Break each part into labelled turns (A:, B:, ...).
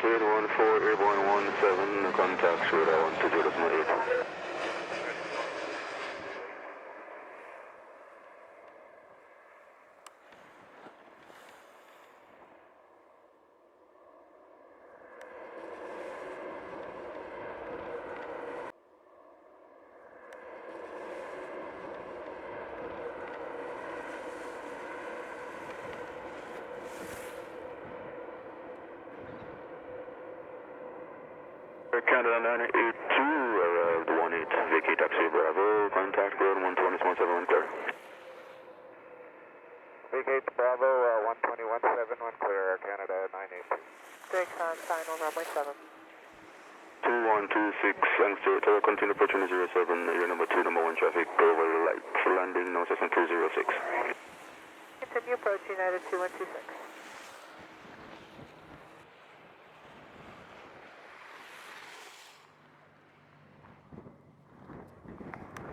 A: 2814, airborne 17, contact radar 120.8. Canada 982, arrived 18, vacate taxi Bravo, contact ground 120.7, clear.
B: Vacate Bravo, 120.17, clear, Air Canada 982.
C: Brakes on, final runway 7.
A: 2126, Youngster, Tower, continue approaching 07, air number 2, number 1 traffic, over light, for landing, no system 206.
C: Continue approach United 2126.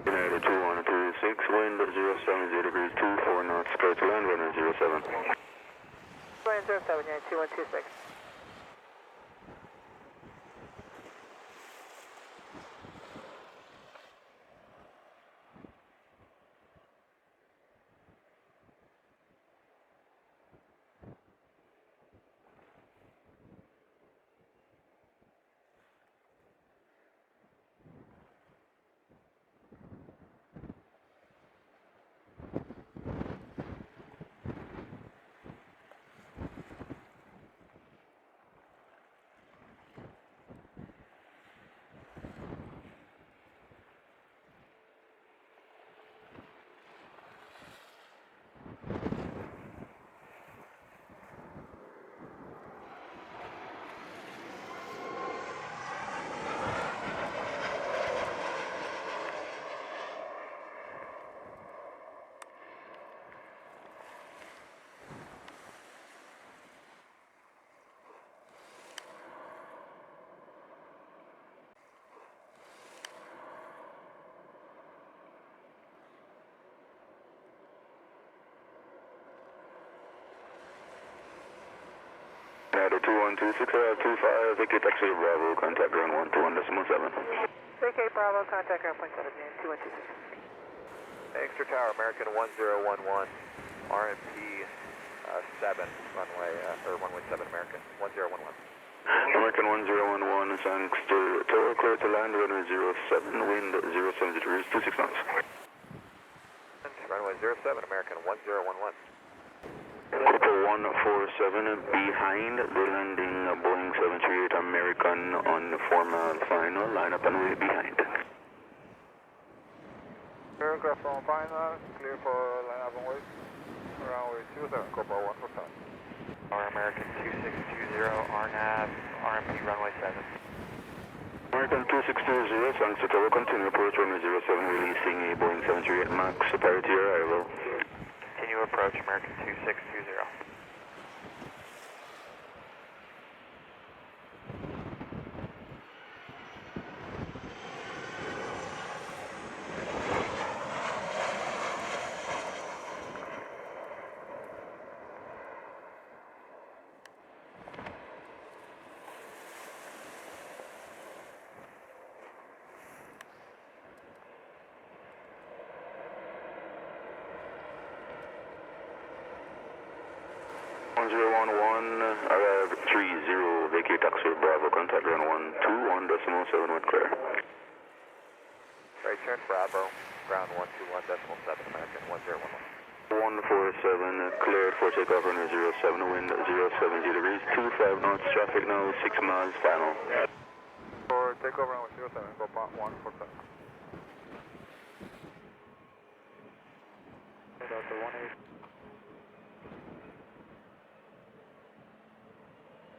A: United 2126, wind 070 degrees, 24 knots, clear to land, runner 07.
C: Land 07, United 2126.
A: United 2126, arrived 25, vacate taxi Bravo, contact ground 121.7.
C: Vacate Bravo, contact ground point 7, United 2126.
B: Extra Tower, American 1011, RMP 7, runway 7, American 1011.
A: American 1011, thanks to Tower, clear to land, runner 07, wind 070 degrees, 26 knots.
B: Runway 07, American 1011.
A: Cooper 147, behind the landing, Boeing 738 American on formal final, line up and way behind.
B: Aircraft on final, clear for line up and wait. Runway 27, Cooper 1 for top. American 2620, RNAV, RMP runway 7.
A: American 2620, thanks to Tower, continue approach runway 07, releasing a Boeing 738 MAX, priority arrival.
B: Continue approach, American 2620.
A: Arrive 30, vacate taxi Bravo, contact ground 121.71, clear.
B: Right turn Bravo, ground 121.7, American 1011.
A: 147, cleared for takeoff runway 07, wind 070 degrees, 25 knots, traffic now 6 miles, final.
B: For takeoff runway 07, go part 147. Delta 18.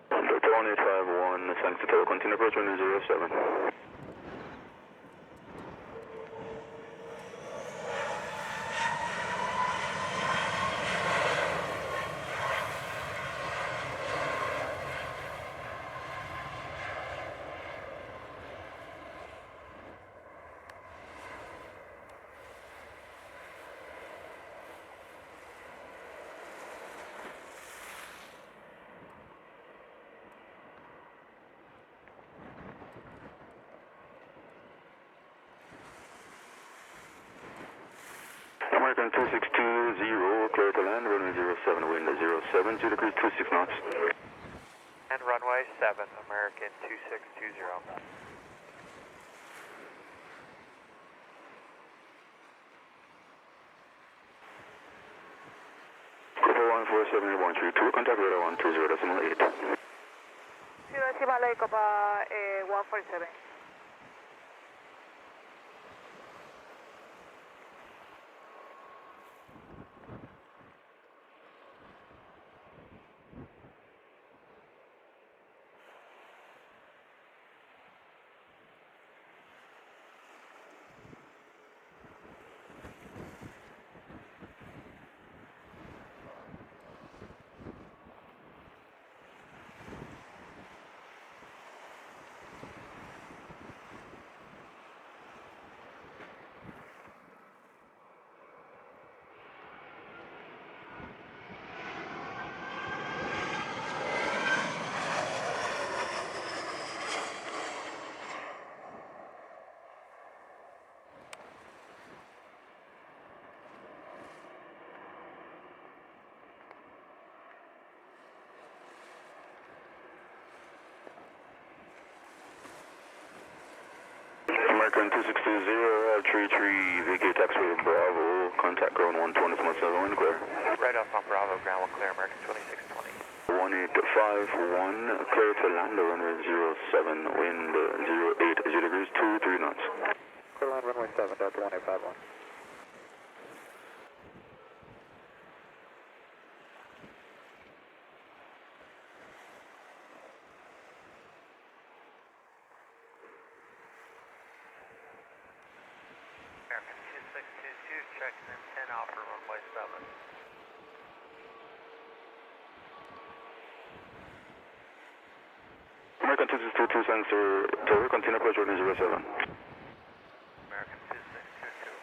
A: Delta 1851, thanks to Tower, continue approach runway 07. American 2620, clear to land, runway 07, wind 07, 2 degrees 26 knots.
B: And runway 7, American 2620.
A: Cooper 147.132, contact radar 120.8.
C: Zero Chima Lake Copa 147.
A: American 2620, 33, vacate taxiway Bravo, contact ground 120.7, wind clear.
B: Right off on Bravo, ground 1 clear, American 2620.
A: 1851, clear to land, runway 07, wind 08, 0 degrees 23 knots.
B: Clear land runway 7, Delta 1851. American 2622, checking in 10 off for runway 7.
A: American 2622, sensor, tower, continue approach runway 07.
B: American 2622.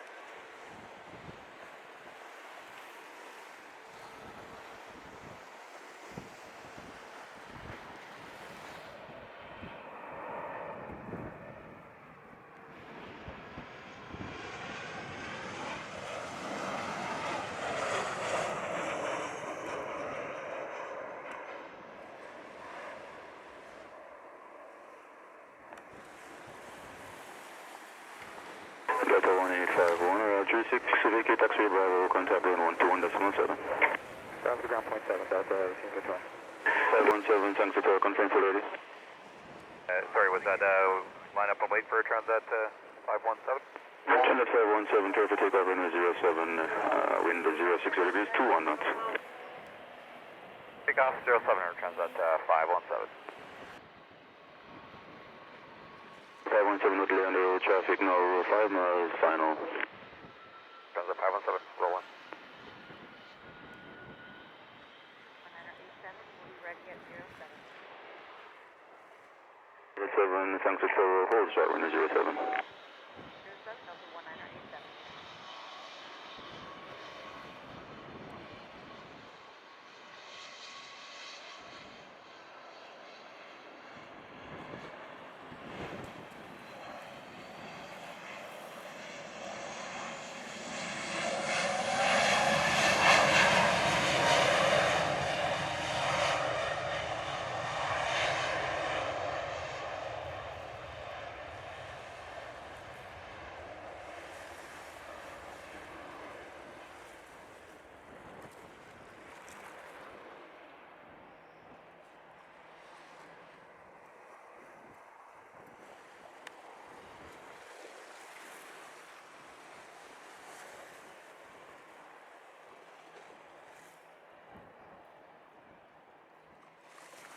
A: Delta 1851, Route 36, vacate taxiway Bravo, contact ground 121.7.
B: Bravo to ground point 7, Delta, team control.
A: 517, thanks for tower, confirm for ready.
B: Sorry, was that line up and wait for a Transat 517?
A: Transat 517, clear for takeoff, runway 07, wind 06 degrees 21 knots.
B: Take off 07 or Transat 517.
A: 517 with land road traffic, now 5 miles, final.
B: Transat 517, roll in.
C: 1987, we'll be ready at 07.
A: 07, thanks for tower, hold short, runway 07.
C: 07, Delta 1987.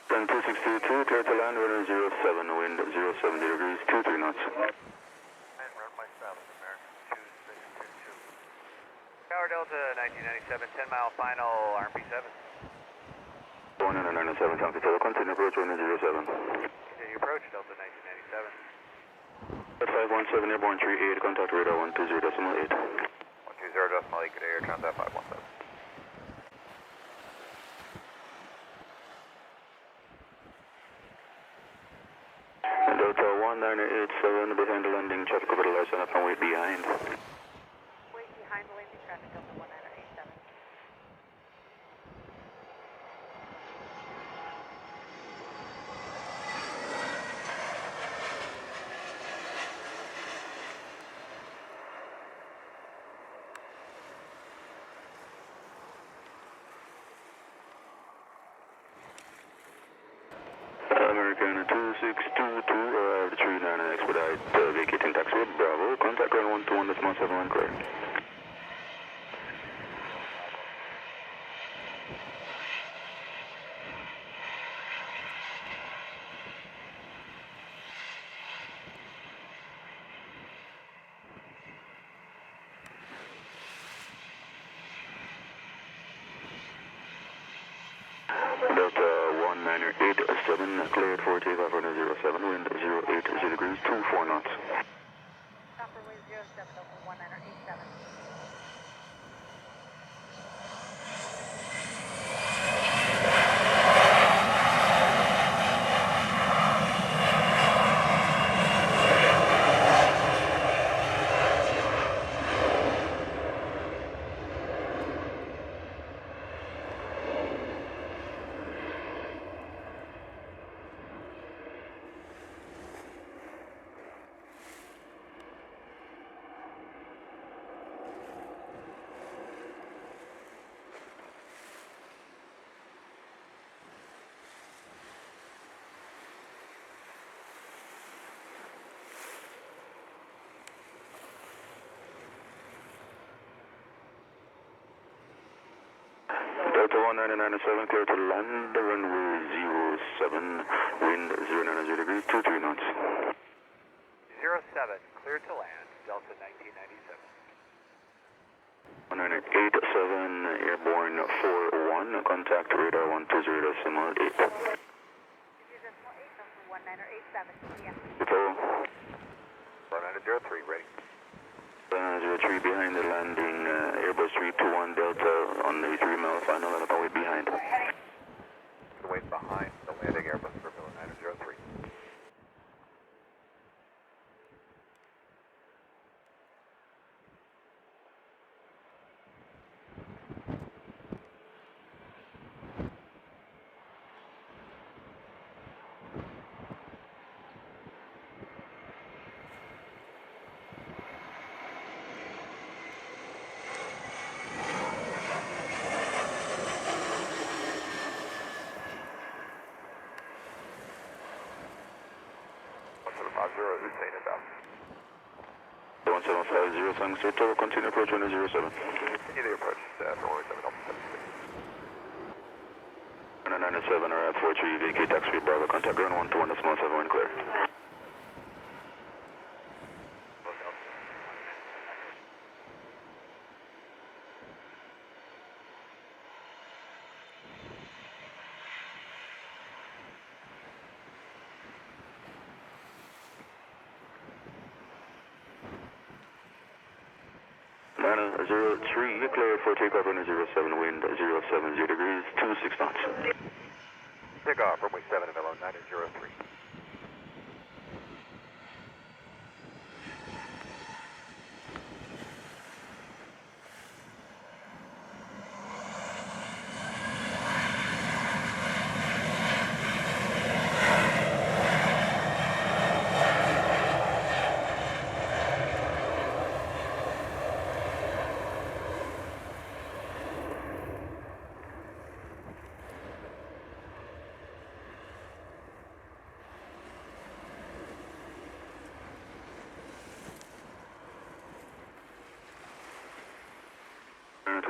A: Then 2622, clear to land, runway 07, wind 07 degrees 23 knots.
B: And runway 7, American 2622. Tower Delta 1997, 10 mile final, RMP 7.
A: 197, thanks for tower, continue approach, runway 07.
B: Continue approach, Delta 1997.
A: At 517, airborne 38, contact radar 120.8.
B: 120.8, good air, Transat 517.
A: Delta 1987, behind the landing, traffic over the lights and up and wait behind.
C: Wait behind the landing traffic, Delta
A: American 2622, arrived 39 expedite, vacating taxiway Bravo, contact ground 121, decimal 71 clear. Delta 1987, cleared for takeoff on 07, wind 080 degrees, 24 knots.
C: Copperway 07, Delta 1987.
A: Delta 1997, clear to land, runway 07, wind 090 degrees, 23 knots.
B: 07, clear to land, Delta 1997.
A: 1987, airborne 41, contact radar 120 decimal 8.
C: 0.8, Delta 1987. Yeah.
A: Control.
B: 1903, ready.
A: 03 behind the landing, Airbus 321 Delta on the 3 mile final and away behind.
B: Wait behind the landing Airbus for 903. Hussein inbound.
A: 1750, thanks. Total, continue approach on 07.
B: Continue the approach, runway 7 Delta 76.
A: 997, arrive 43, vacate taxiway Bravo, contact ground 121, decimal 71 clear. Nine 03, cleared for takeoff on 07, wind 070 degrees, 26 knots.
B: Takeoff, runway 7 Melo 903.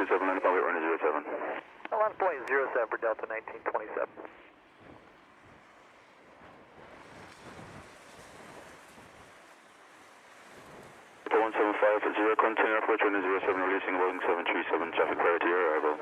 A: Land power on 07.
B: 1.07 for Delta 1927.
A: Delta 1750, continue approach on 07, releasing Boeing 737, traffic prior to your arrival.